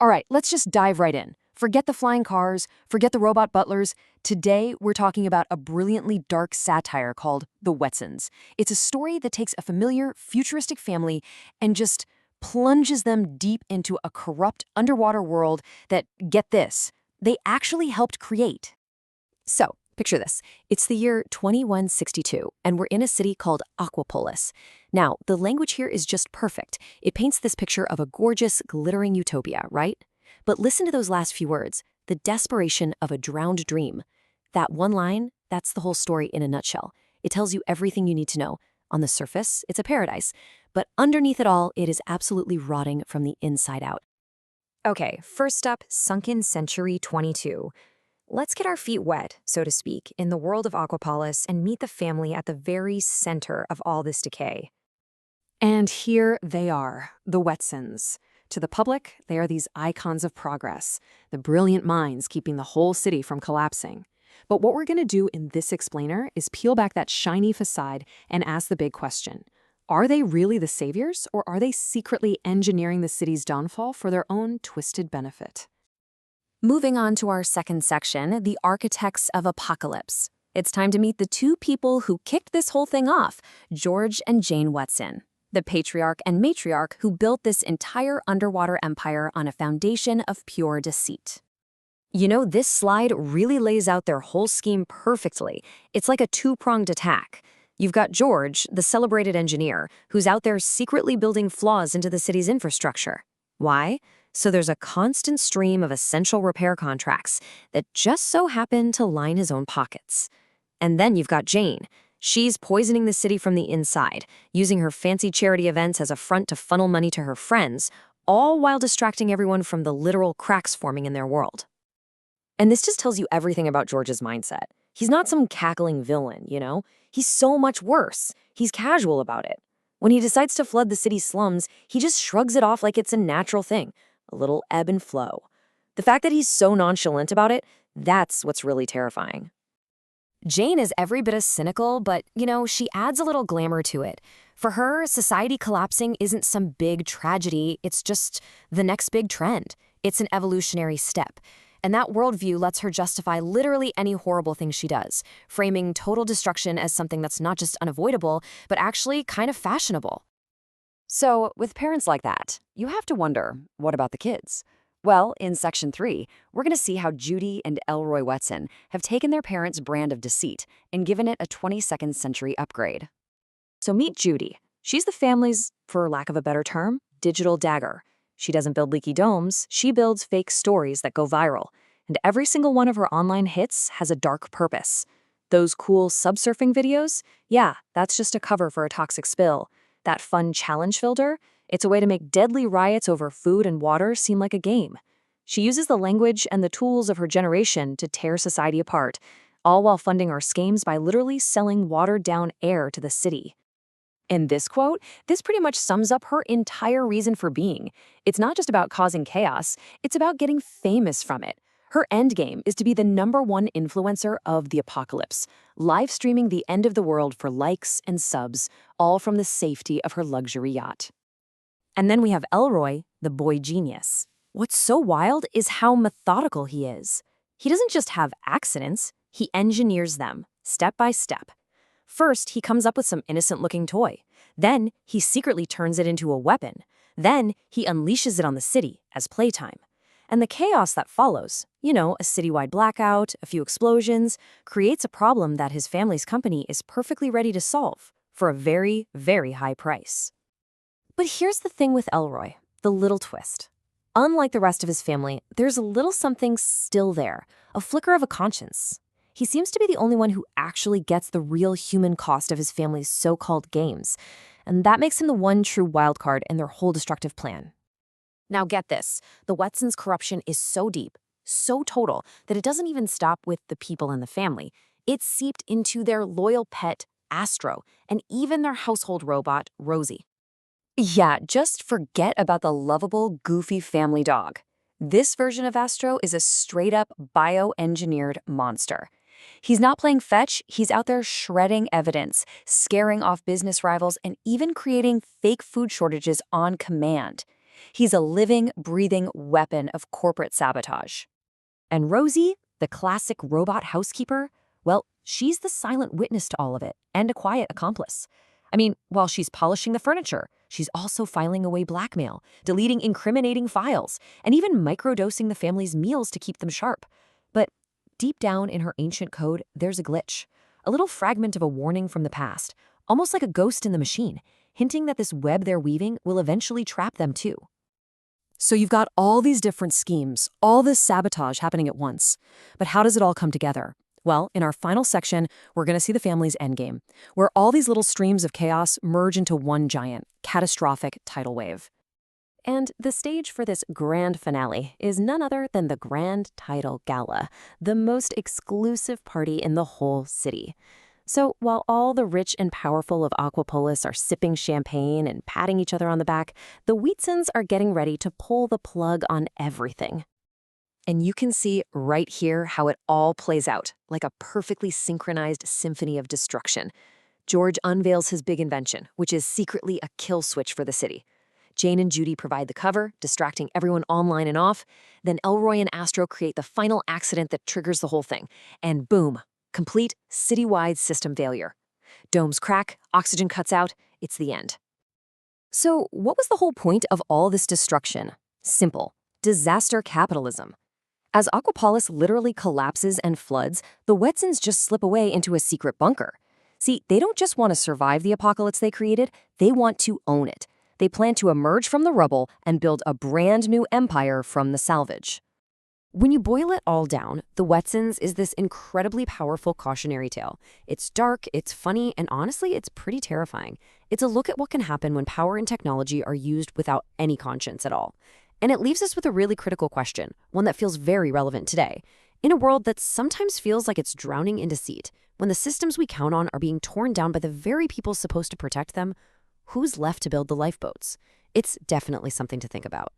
All right, let's just dive right in. Forget the flying cars, forget the robot butlers. Today, we're talking about a brilliantly dark satire called The Wetsons. It's a story that takes a familiar, futuristic family and just plunges them deep into a corrupt underwater world that, get this, they actually helped create. So, picture this. It's the year 2162, and we're in a city called Aquapolis. Now, the language here is just perfect. It paints this picture of a gorgeous, glittering utopia, right? But listen to those last few words, the desperation of a drowned dream. That one line, that's the whole story in a nutshell. It tells you everything you need to know. On the surface, it's a paradise. But underneath it all, it is absolutely rotting from the inside out. Okay, first up, Sunken Century 22. Let's get our feet wet, so to speak, in the world of Aquapolis and meet the family at the very center of all this decay. And here they are, the Wetsons. To the public, they are these icons of progress, the brilliant minds keeping the whole city from collapsing. But what we're going to do in this explainer is peel back that shiny facade and ask the big question. Are they really the saviors, or are they secretly engineering the city's downfall for their own twisted benefit? Moving on to our second section, the architects of apocalypse. It's time to meet the two people who kicked this whole thing off, George and Jane Wetson, the patriarch and matriarch who built this entire underwater empire on a foundation of pure deceit. You know, this slide really lays out their whole scheme perfectly. It's like a two-pronged attack. You've got George, the celebrated engineer, who's out there secretly building flaws into the city's infrastructure. Why? So there's a constant stream of essential repair contracts that just so happen to line his own pockets. And then you've got Jane. She's poisoning the city from the inside, using her fancy charity events as a front to funnel money to her friends, all while distracting everyone from the literal cracks forming in their world. And this just tells you everything about George's mindset. He's not some cackling villain, you know? He's so much worse. He's casual about it. When he decides to flood the city's slums, he just shrugs it off like it's a natural thing, a little ebb and flow. The fact that he's so nonchalant about it, that's what's really terrifying. Jane is every bit as cynical, but, you know, she adds a little glamour to it. For her, society collapsing isn't some big tragedy, it's just the next big trend. It's an evolutionary step. And that worldview lets her justify literally any horrible thing she does, framing total destruction as something that's not just unavoidable, but actually kind of fashionable. So, with parents like that, you have to wonder, what about the kids? Well, in Section 3, we're going to see how Judy and Elroy Wetson have taken their parents' brand of deceit and given it a 22nd century upgrade. So meet Judy. She's the family's, for lack of a better term, digital dagger. She doesn't build leaky domes, she builds fake stories that go viral. And every single one of her online hits has a dark purpose. Those cool subsurfing videos? Yeah, that's just a cover for a toxic spill. That fun challenge filter? It's a way to make deadly riots over food and water seem like a game. She uses the language and the tools of her generation to tear society apart, all while funding our schemes by literally selling watered-down air to the city. In this quote, this pretty much sums up her entire reason for being. It's not just about causing chaos, it's about getting famous from it. Her endgame is to be the #1 influencer of the apocalypse, live streaming the end of the world for likes and subs, all from the safety of her luxury yacht. And then we have Elroy, the boy genius. What's so wild is how methodical he is. He doesn't just have accidents, he engineers them, step by step. First, he comes up with some innocent-looking toy. Then, he secretly turns it into a weapon. Then, he unleashes it on the city as playtime. And the chaos that follows, you know, a citywide blackout, a few explosions, creates a problem that his family's company is perfectly ready to solve for a very, very high price. But here's the thing with Elroy, the little twist. Unlike the rest of his family, there's a little something still there, a flicker of a conscience. He seems to be the only one who actually gets the real human cost of his family's so-called games, and that makes him the one true wildcard in their whole destructive plan. Now get this, the Wetsons' corruption is so deep, so total, that it doesn't even stop with the people in the family. It's seeped into their loyal pet, Astro, and even their household robot, Rosie. Yeah, just forget about the lovable, goofy family dog. This version of Astro is a straight-up bioengineered monster. He's not playing fetch, he's out there shredding evidence, scaring off business rivals, and even creating fake food shortages on command. He's a living, breathing weapon of corporate sabotage. And Rosie, the classic robot housekeeper, well, she's the silent witness to all of it and a quiet accomplice. I mean, while she's polishing the furniture, she's also filing away blackmail, deleting incriminating files, and even microdosing the family's meals to keep them sharp. But deep down in her ancient code, there's a glitch, a little fragment of a warning from the past, almost like a ghost in the machine, hinting that this web they're weaving will eventually trap them too. So you've got all these different schemes, all this sabotage happening at once. But how does it all come together? Well, in our final section, we're going to see the family's endgame, where all these little streams of chaos merge into one giant, catastrophic tidal wave. And the stage for this grand finale is none other than the Grand Tidal Gala, the most exclusive party in the whole city. So while all the rich and powerful of Aquapolis are sipping champagne and patting each other on the back, the Wetsons are getting ready to pull the plug on everything. And you can see right here how it all plays out, like a perfectly synchronized symphony of destruction. George unveils his big invention, which is secretly a kill switch for the city. Jane and Judy provide the cover, distracting everyone online and off. Then Elroy and Astro create the final accident that triggers the whole thing. And boom, complete citywide system failure. Domes crack, oxygen cuts out, it's the end. So what was the whole point of all this destruction? Simple: disaster capitalism. As Aquapolis literally collapses and floods, the Wetsons just slip away into a secret bunker. See, they don't just want to survive the apocalypse they created, they want to own it. They plan to emerge from the rubble and build a brand new empire from the salvage. When you boil it all down, The Wetsons is this incredibly powerful cautionary tale. It's dark, it's funny, and honestly, it's pretty terrifying. It's a look at what can happen when power and technology are used without any conscience at all. And it leaves us with a really critical question, one that feels very relevant today. In a world that sometimes feels like it's drowning in deceit, when the systems we count on are being torn down by the very people supposed to protect them, who's left to build the lifeboats? It's definitely something to think about.